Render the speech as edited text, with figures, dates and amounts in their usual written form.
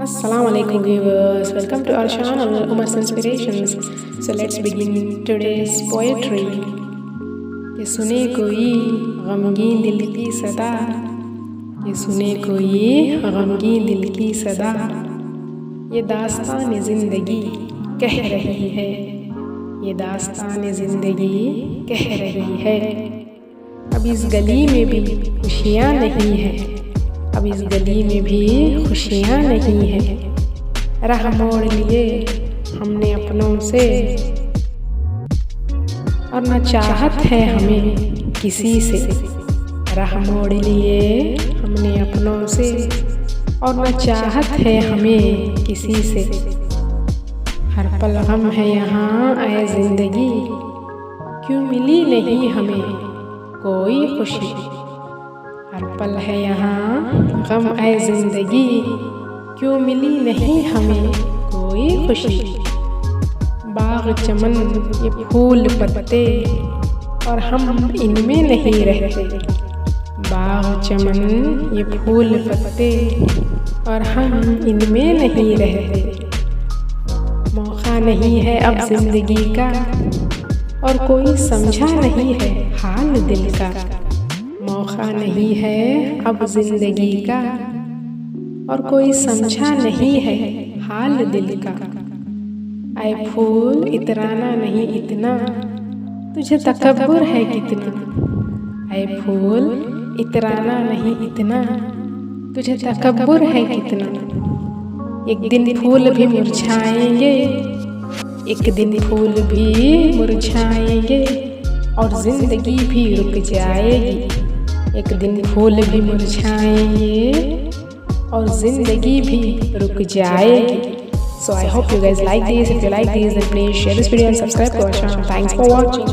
Assalamu alaikum viewers, welcome to our channel Umar's Inspirations. So let's begin today's poetry. ये सुने कोई गमगीन दिल की सदा, ये सुने कोई गमगीन दिल की सदा, ये दास्तान ज़िंदगी कह रही है, ये दास्तान ज़िंदगी कह रही है। अब इस गली में भी खुशियाँ नहीं है, अब इस गली में भी खुशियाँ नहीं है। राह मोड़ लिए हमने अपनों से, और न चाहत है हमें किसी से। राह मोड़ लिए हमने अपनों से, और न चाहत है हमें किसी से। हर पल गम है यहाँ ऐ ज़िंदगी, क्यों मिली नहीं हमें कोई खुशी। हर पल है यहाँ गम ऐ ज़िंदगी, क्यों मिली नहीं हमें कोई खुशी। बाग चमन ये फूल पत्ते, और हम इनमें नहीं रहते। बाग चमन ये फूल पत्ते, और हम इनमें नहीं रहते। मौका नहीं है अब ज़िंदगी का, और कोई समझा नहीं है हाल दिल का। मौका नहीं है अब ज़िंदगी का, और कोई समझा नहीं है हाल दिल का। ऐ फूल इतराना नहीं इतना, तुझे तकब्बुर है कितना। ऐ फूल इतराना नहीं इतना, तुझे तकब्बुर है कितना। एक दिन फूल भी मुरझाएंगे, एक दिन फूल भी मुरझाएंगे, और ज़िंदगी भी रुक जाएगी। एक दिन फूल भी मुरझाएंगे, और ज़िंदगी भी रुक जाएगी। So I hope you guys like this. If you like this, then please share this video and subscribe to our channel. Thanks for watching.